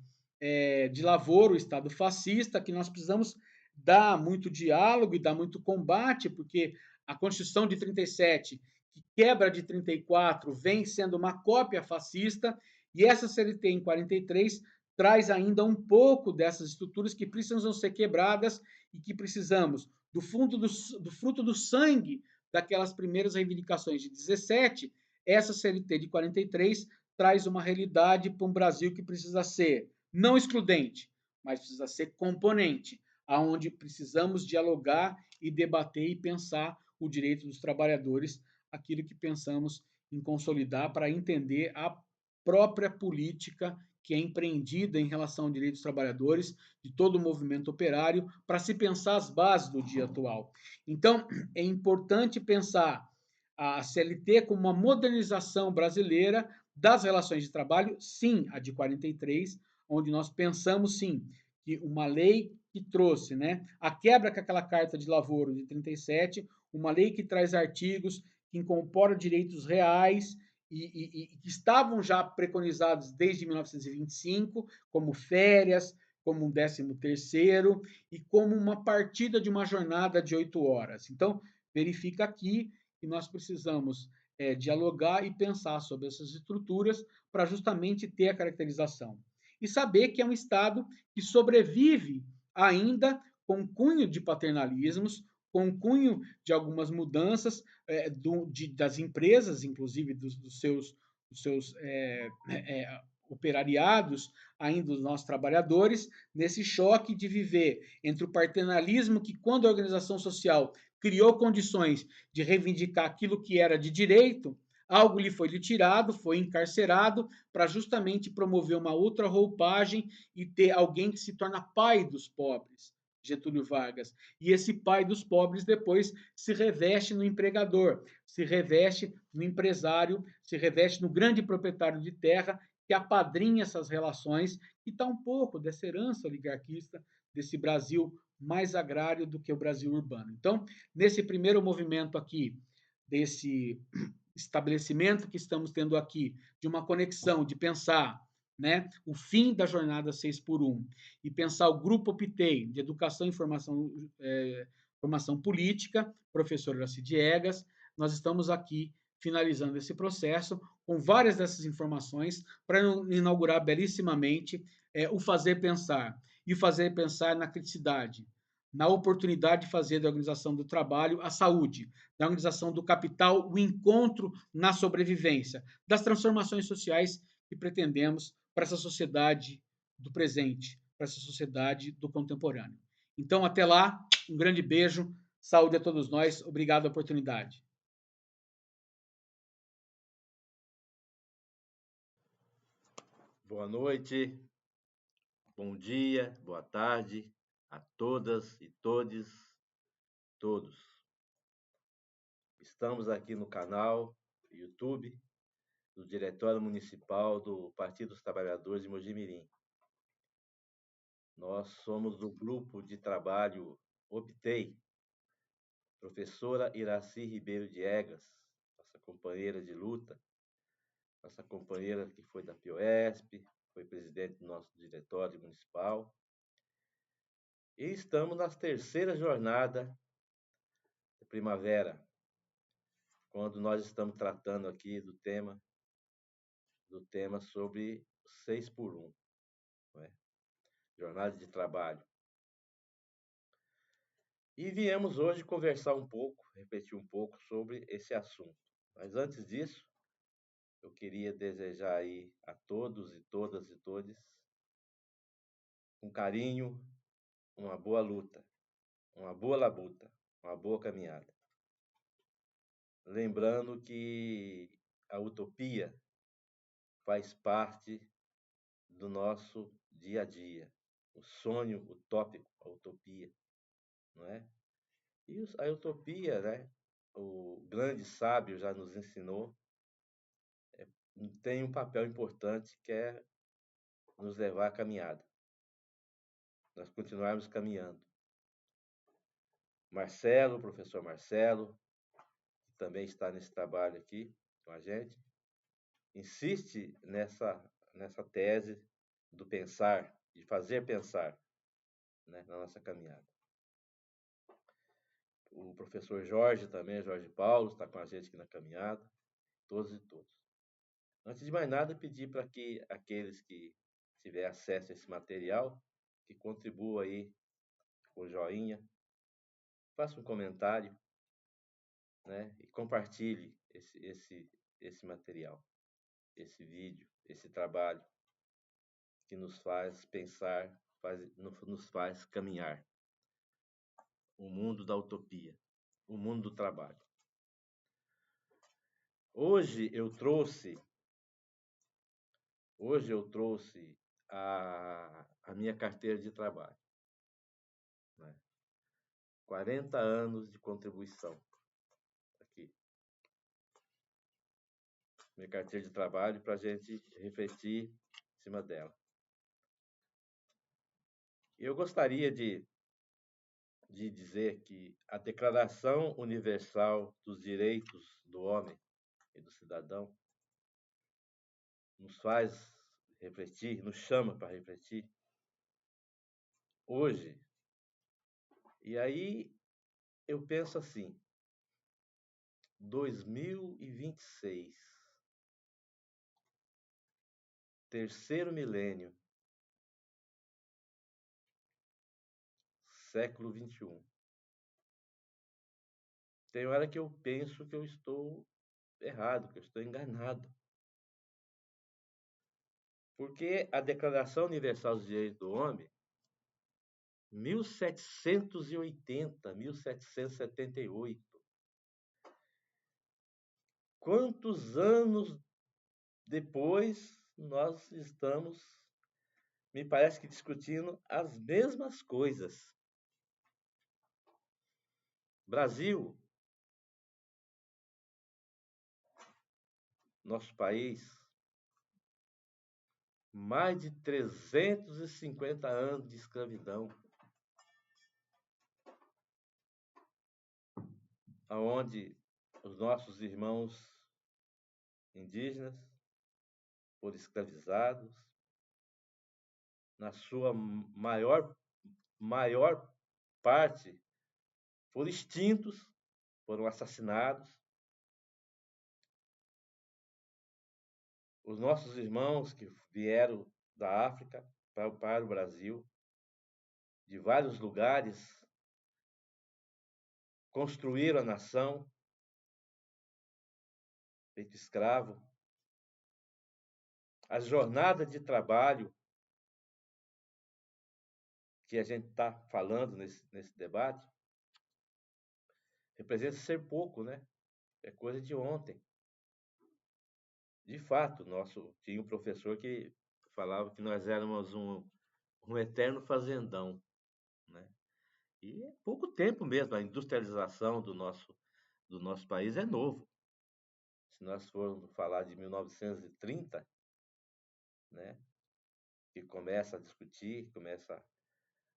de lavoura, o Estado fascista, que nós precisamos dar muito diálogo e dar muito combate, porque a Constituição de 37, que quebra de 34, vem sendo uma cópia fascista, e essa CLT em 43 traz ainda um pouco dessas estruturas que precisam ser quebradas e que precisamos do fruto do sangue daquelas primeiras reivindicações de 17, essa CLT de 43 traz uma realidade para um Brasil que precisa ser não excludente, mas precisa ser componente, aonde precisamos dialogar e debater e pensar o direito dos trabalhadores, aquilo que pensamos em consolidar para entender a própria política que é empreendida em relação ao direito dos trabalhadores, de todo o movimento operário, para se pensar as bases do dia atual. Então, é importante pensar a CLT como uma modernização brasileira das relações de trabalho, sim, a de 43, onde nós pensamos, sim, que uma lei que trouxe, né, a quebra com aquela Carta de Lavoro de 37, uma lei que traz artigos que incorpora direitos reais e que estavam já preconizados desde 1925, como férias, como um 13º e como uma partida de uma jornada de 8 horas. Então, verifica aqui que nós precisamos dialogar e pensar sobre essas estruturas para justamente ter a caracterização. E saber que é um Estado que sobrevive ainda com cunho de paternalismos, com cunho de algumas mudanças das empresas, inclusive dos seus operariados, ainda dos nossos trabalhadores, nesse choque de viver entre o paternalismo que, quando a organização social criou condições de reivindicar aquilo que era de direito, algo lhe foi tirado, foi encarcerado, para justamente promover uma outra roupagem e ter alguém que se torna pai dos pobres, Getúlio Vargas. E esse pai dos pobres depois se reveste no empregador, se reveste no empresário, se reveste no grande proprietário de terra que apadrinha essas relações, que está um pouco dessa herança oligarquista desse Brasil mais agrário do que o Brasil urbano. Então, nesse primeiro movimento aqui, desse estabelecimento que estamos tendo aqui, de uma conexão, de pensar, né, o fim da jornada 6 por 1 e pensar o Grupo Optei, de Educação e Formação Política, professor Horácio Diegas, nós estamos aqui finalizando esse processo com várias dessas informações para inaugurar belíssimamente o fazer pensar. E o fazer pensar na criticidade, na oportunidade de fazer da organização do trabalho a saúde, da organização do capital o encontro na sobrevivência, das transformações sociais que pretendemos para essa sociedade do presente, para essa sociedade do contemporâneo. Então, até lá, um grande beijo, saúde a todos nós, obrigado pela oportunidade. Boa noite, bom dia, boa tarde a todas e todos. Estamos aqui no canal YouTube do Diretório Municipal do Partido dos Trabalhadores de Mojimirim. Nós somos do grupo de trabalho optei, professora Iraci Ribeiro Diegas, nossa companheira de luta, nossa companheira que foi da Pioesp, foi presidente do nosso diretório municipal, e estamos na terceira jornada da primavera, quando nós estamos tratando aqui do tema sobre 6x1, não é? Jornada de trabalho. E viemos hoje conversar um pouco, repetir um pouco sobre esse assunto. Mas antes disso, eu queria desejar aí a todos e todas e todes, com carinho, uma boa luta, uma boa labuta, uma boa caminhada. Lembrando que a utopia faz parte do nosso dia a dia. O sonho utópico, a utopia, não é? E a utopia, né? O grande sábio já nos ensinou, tem um papel importante que é nos levar à caminhada. Nós continuarmos caminhando. Marcelo, o professor Marcelo, que também está nesse trabalho aqui com a gente, insiste nessa tese do pensar, de fazer pensar, né, na nossa caminhada. O professor Jorge também, Jorge Paulo, está com a gente aqui na caminhada, todos e todos. Antes de mais nada, pedir para que aqueles que tiver acesso a esse material, que contribuam aí com joinha, faça um comentário, né, e compartilhe esse material, esse vídeo, esse trabalho que nos faz pensar, nos faz caminhar. O mundo da utopia, o mundo do trabalho. Hoje eu trouxe a minha carteira de trabalho, né? 40 anos de contribuição aqui. Minha carteira de trabalho para a gente refletir em cima dela. Eu gostaria de dizer que a Declaração Universal dos Direitos do Homem e do Cidadão nos faz refletir, nos chama para refletir hoje. E aí eu penso assim, 2026, terceiro milênio, século 21. Tem hora que eu penso que eu estou errado, que eu estou enganado. Porque a Declaração Universal dos Direitos do Homem, 1780, 1778. Quantos anos depois nós estamos, me parece que discutindo as mesmas coisas. Brasil, nosso país, mais de 350 anos de escravidão, aonde os nossos irmãos indígenas foram escravizados, na sua maior parte foram extintos, foram assassinados. Os nossos irmãos que vieram da África para o Brasil, de vários lugares, construíram a nação, feito escravo. As jornadas de trabalho que a gente está falando nesse debate, representa ser pouco, né? É coisa de ontem. De fato, tinha um professor que falava que nós éramos um eterno fazendão, né? E é pouco tempo mesmo, a industrialização do nosso país é novo. Se nós formos falar de 1930, né, que começa a discutir, começa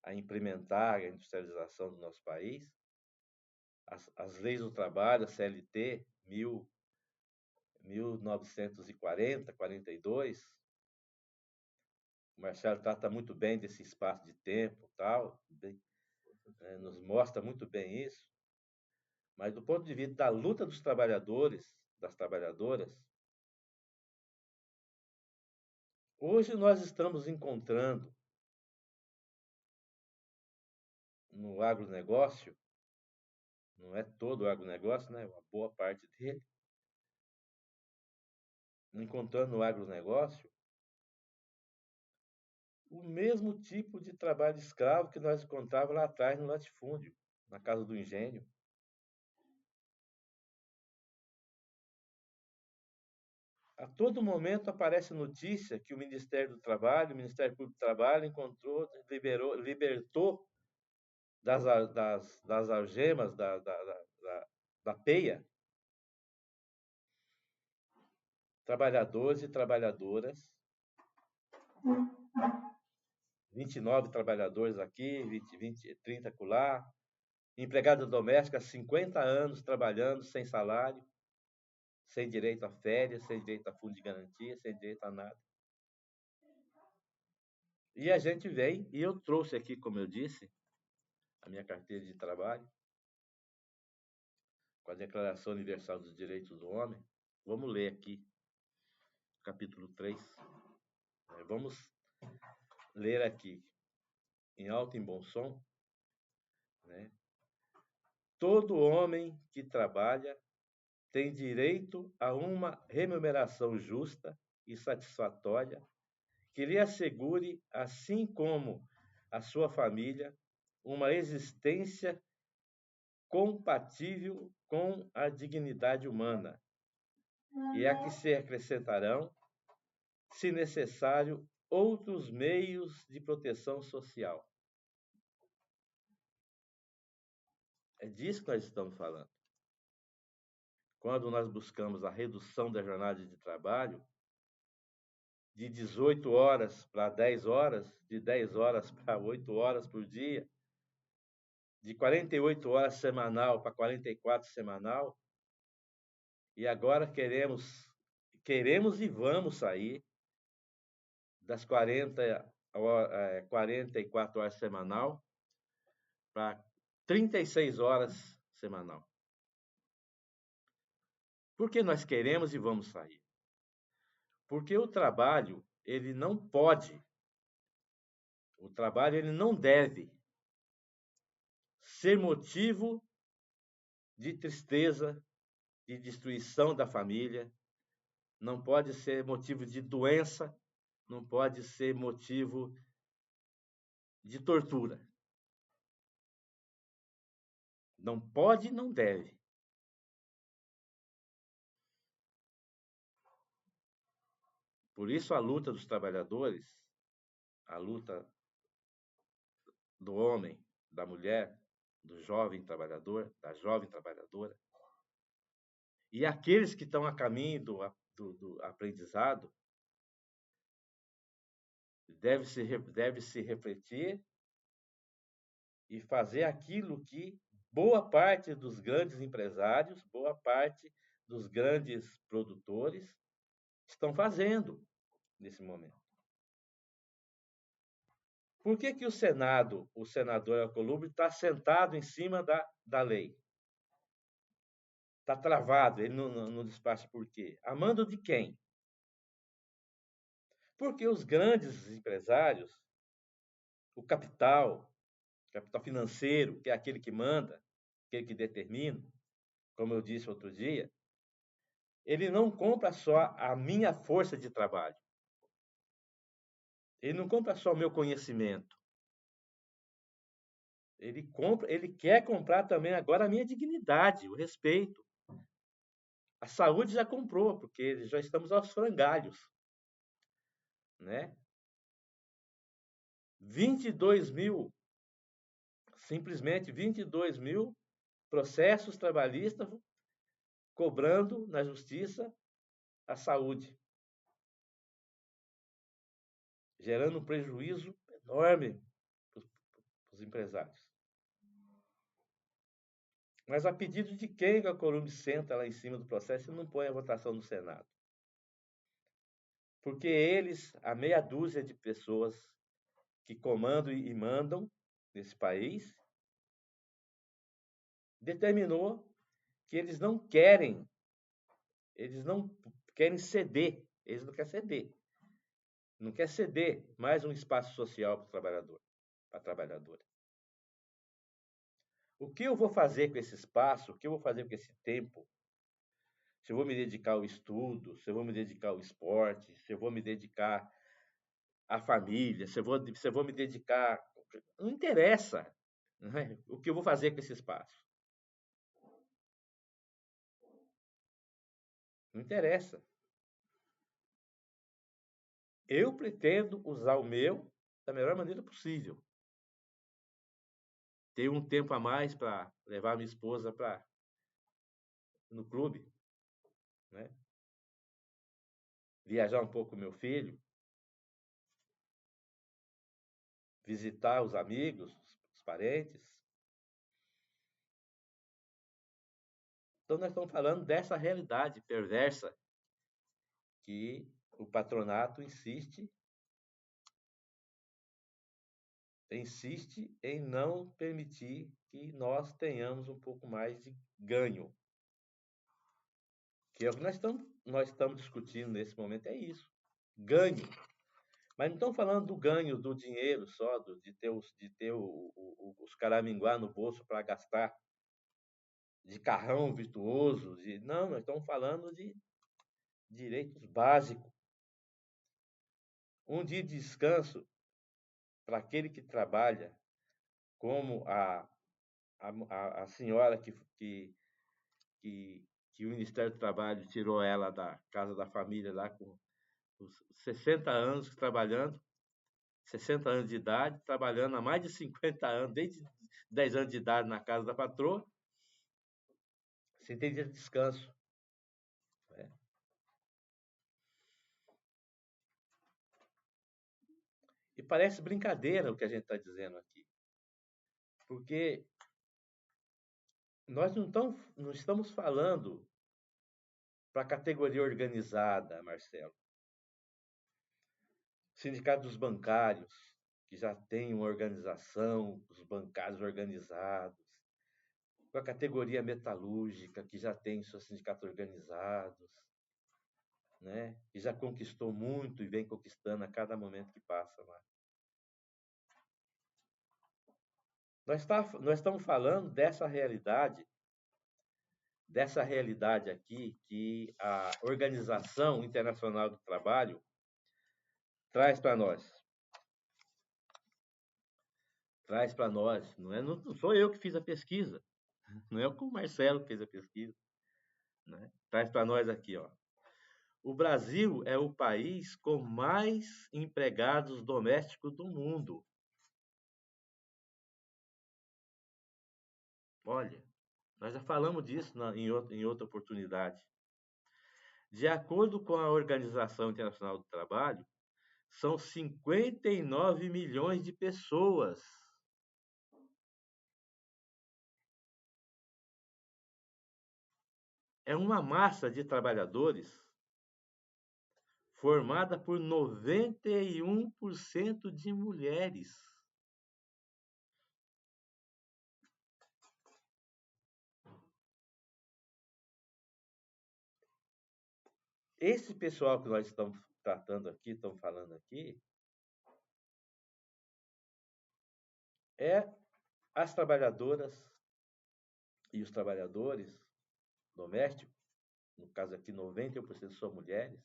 a implementar a industrialização do nosso país, as leis do trabalho, a CLT, 1940, 42, o Marcelo trata muito bem desse espaço de tempo, tal, nos mostra muito bem isso, mas do ponto de vista da luta dos trabalhadores, das trabalhadoras, hoje nós estamos encontrando no agronegócio, não é todo o agronegócio, né? Uma boa parte dele, encontrando no agronegócio o mesmo tipo de trabalho escravo que nós encontrávamos lá atrás no latifúndio, na casa do engenho. A todo momento aparece notícia que o Ministério do Trabalho, o Ministério Público do Trabalho libertou das algemas, da peia, trabalhadores e trabalhadoras, 29 trabalhadores aqui, 30 acolá, empregada doméstica, 50 anos trabalhando sem salário, sem direito a férias, sem direito a fundo de garantia, sem direito a nada. E a gente vem, e eu trouxe aqui, como eu disse, a minha carteira de trabalho, com a Declaração Universal dos Direitos do Homem. Vamos ler aqui, capítulo 3. Vamos ler aqui, em alto e em bom som, né? Todo homem que trabalha tem direito a uma remuneração justa e satisfatória que lhe assegure, assim como a sua família, uma existência compatível com a dignidade humana, e a que se acrescentarão, se necessário, outros meios de proteção social. É disso que nós estamos falando. Quando nós buscamos a redução da jornada de trabalho, de 18 horas para 10 horas, de 10 horas para 8 horas por dia, de 48 horas semanal para 44 semanal, e agora queremos e vamos sair das 44 horas semanal para 36 horas semanal. Por que nós queremos e vamos sair? Porque o trabalho, ele não deve ser motivo de tristeza, de destruição da família, não pode ser motivo de doença, não pode ser motivo de tortura. Não pode e não deve. Por isso a luta dos trabalhadores, a luta do homem, da mulher, do jovem trabalhador, da jovem trabalhadora, e aqueles que estão a caminho do aprendizado, deve se refletir e fazer aquilo que boa parte dos grandes empresários, boa parte dos grandes produtores estão fazendo nesse momento. Por que o Senado, o senador Alcolumbre, está sentado em cima da lei? Está travado, ele não despacha por quê? A mando de quem? Porque os grandes empresários, o capital financeiro, que é aquele que manda, aquele que determina, como eu disse outro dia, ele não compra só a minha força de trabalho. Ele não compra só o meu conhecimento. Ele quer comprar também agora a minha dignidade, o respeito. A saúde já comprou, porque já estamos aos frangalhos, né? 22 mil processos trabalhistas cobrando na justiça a saúde, gerando um prejuízo enorme dos empresários. Mas a pedido de quem a Columbe senta lá em cima do processo e não põe a votação no Senado? Porque eles, a meia dúzia de pessoas que comandam e mandam nesse país, determinou que eles não querem ceder, eles não querem ceder. Não quer ceder mais um espaço social para o trabalhador, para a trabalhadora. O que eu vou fazer com esse espaço? O que eu vou fazer com esse tempo? Se eu vou me dedicar ao estudo, se eu vou me dedicar ao esporte, se eu vou me dedicar à família, se eu vou me dedicar... Não interessa, né? O que eu vou fazer com esse espaço. Não interessa. Eu pretendo usar o meu da melhor maneira possível. Ter um tempo a mais para levar minha esposa no clube, né? Viajar um pouco com meu filho, visitar os amigos, os parentes. Então, nós estamos falando dessa realidade perversa que o patronato insiste em não permitir que nós tenhamos um pouco mais de ganho. Que é o que nós estamos discutindo nesse momento, é isso. Ganho. Mas não estamos falando do ganho do dinheiro só, de ter os caraminguá no bolso para gastar, de carrão virtuoso. Não, nós estamos falando de direitos básicos. Um dia de descanso para aquele que trabalha, como a senhora que o Ministério do Trabalho tirou ela da casa da família lá com os 60 anos trabalhando, 60 anos de idade, trabalhando há mais de 50 anos, desde 10 anos de idade na casa da patroa, sem ter dia de descanso. Né? E parece brincadeira o que a gente está dizendo aqui. Porque nós não estamos falando para a categoria organizada, Marcelo. Sindicato dos bancários, que já tem uma organização, os bancários organizados, com a categoria metalúrgica, que já tem seus sindicatos organizados, né? Que já conquistou muito e vem conquistando a cada momento que passa lá. Nós estamos falando dessa realidade aqui que a Organização Internacional do Trabalho traz para nós. Traz para nós. Não sou eu que fiz a pesquisa. Não é o Marcelo que fez a pesquisa. Né? Traz para nós aqui, ó. O Brasil é o país com mais empregados domésticos do mundo. Olha, nós já falamos disso em outra oportunidade. De acordo com a Organização Internacional do Trabalho, são 59 milhões de pessoas. É uma massa de trabalhadores formada por 91% de mulheres. Esse pessoal que nós estamos tratando aqui, estamos falando aqui, é as trabalhadoras e os trabalhadores domésticos, no caso aqui 91% são mulheres,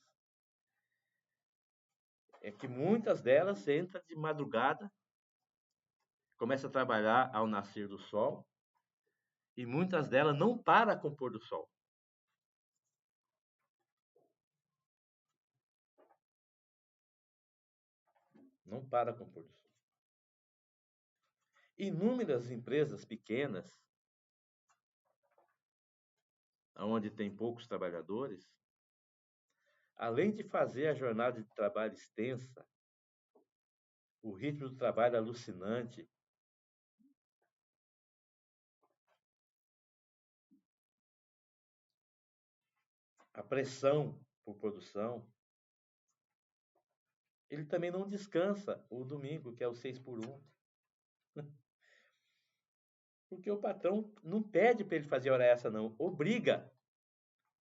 é que muitas delas entram de madrugada, começam a trabalhar ao nascer do sol, e muitas delas não param com o pôr do sol. Não para com o pôr do sol. Inúmeras empresas pequenas, onde tem poucos trabalhadores, além de fazer a jornada de trabalho extensa, o ritmo do trabalho alucinante, a pressão por produção, ele também não descansa o domingo, que é o 6 por 1. Porque o patrão não pede para ele fazer hora extra, não. Obriga.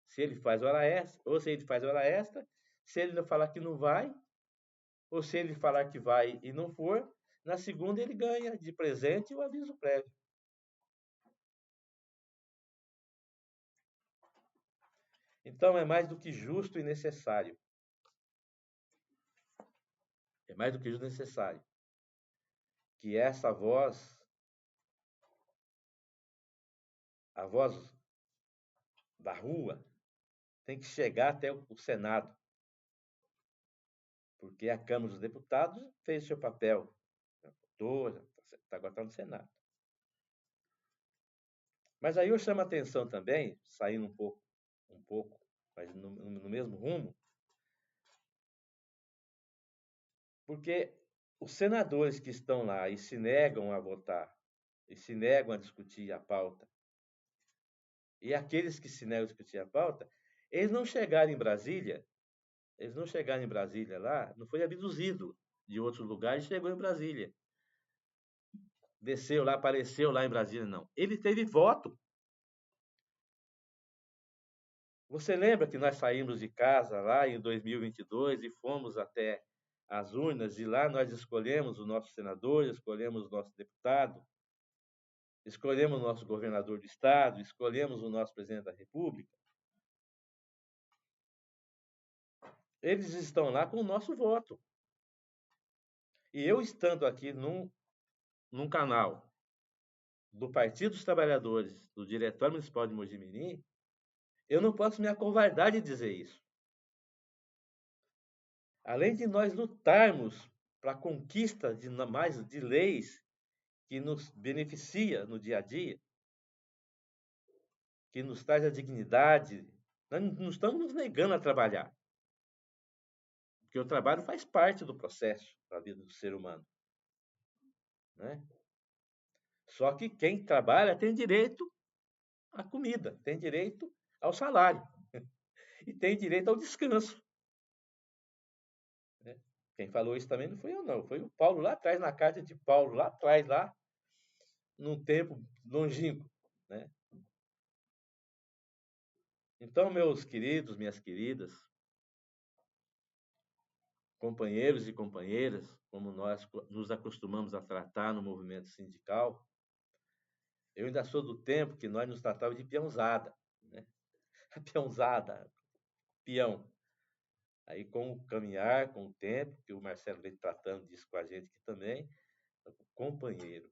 Se ele faz hora extra, ou se ele faz hora extra, se ele não falar que não vai, ou se ele falar que vai e não for, na segunda ele ganha de presente o aviso prévio. Então é mais do que justo e necessário. É mais do que justo e necessário que essa voz, a voz da rua, tem que chegar até o Senado, porque a Câmara dos Deputados fez seu papel, já votou, agora está no Senado. Mas aí eu chamo a atenção também, saindo um pouco, mas no mesmo rumo, porque os senadores que estão lá e se negam a votar, e se negam a discutir a pauta, e aqueles que se negam a discutir a pauta, eles não chegaram em Brasília, lá, não foi abduzido de outros lugares, chegou em Brasília. Desceu lá, apareceu lá em Brasília, não. Ele teve voto. Você lembra que nós saímos de casa lá em 2022 e fomos até as urnas e lá nós escolhemos o nosso senador, escolhemos o nosso deputado, escolhemos o nosso governador do estado, escolhemos o nosso presidente da República? Eles estão lá com o nosso voto. E eu estando aqui num canal do Partido dos Trabalhadores, do Diretório Municipal de Mojimirim, eu não posso me acovardar de dizer isso. Além de nós lutarmos para a conquista de leis que nos beneficia no dia a dia, que nos traz a dignidade, nós não estamos nos negando a trabalhar, porque o trabalho faz parte do processo da vida do ser humano, né? Só que quem trabalha tem direito à comida, tem direito ao salário e tem direito ao descanso, né? Quem falou isso também não fui eu, não. Foi o Paulo lá atrás, na carta de Paulo, lá atrás, lá, num tempo longínquo, né? Então, meus queridos, minhas queridas, companheiros e companheiras, como nós nos acostumamos a tratar no movimento sindical, eu ainda sou do tempo que nós nos tratávamos de peãozada, né? Peãozada, peão. Aí, com o caminhar, com o tempo, que o Marcelo vem tratando disso com a gente aqui também, companheiro.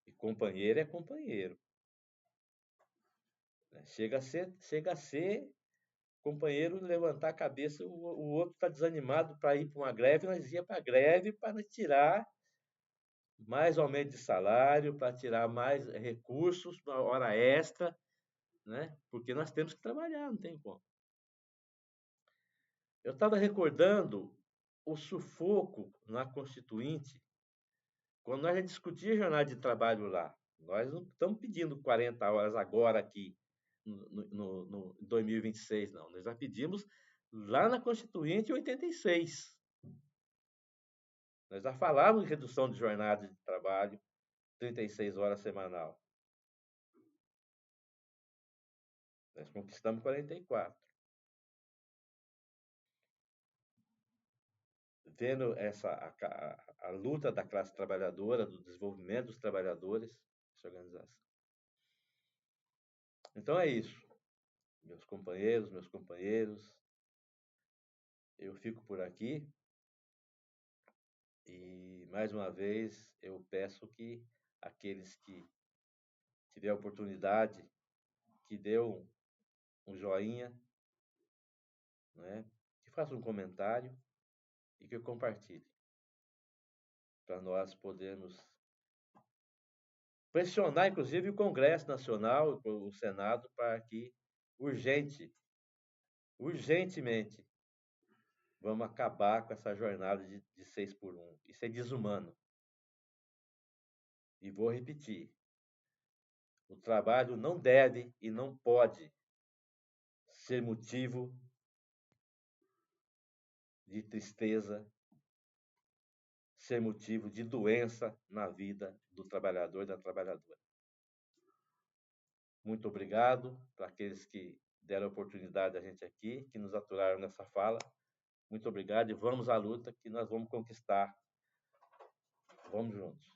E companheiro é companheiro, né? Chega a ser companheiro levantar a cabeça, o outro está desanimado para ir para uma greve, nós ia para a greve para tirar mais aumento de salário, para tirar mais recursos, uma hora extra, né? Porque nós temos que trabalhar, não tem como. Eu estava recordando o sufoco na Constituinte, quando nós já discutíamos jornada de trabalho lá. Nós não estamos pedindo 40 horas agora aqui, no 2026, não. Nós já pedimos lá na Constituinte em 86. Nós já falávamos em redução de jornada de trabalho, 36 horas semanal. Nós conquistamos 44. Vendo a luta da classe trabalhadora, do desenvolvimento dos trabalhadores, essa organização. Então é isso, meus companheiros, eu fico por aqui e, mais uma vez, eu peço que aqueles que tiver a oportunidade, que dê um joinha, né, que faça um comentário e que compartilhe, para nós podermos pressionar, inclusive, o Congresso Nacional, o Senado, para que urgentemente, vamos acabar com essa jornada de 6 por 1. Isso é desumano. E vou repetir, o trabalho não deve e não pode ser motivo de tristeza, ser motivo de doença na vida do trabalhador e da trabalhadora. Muito obrigado para aqueles que deram oportunidade a gente aqui, que nos aturaram nessa fala. Muito obrigado e vamos à luta que nós vamos conquistar. Vamos juntos.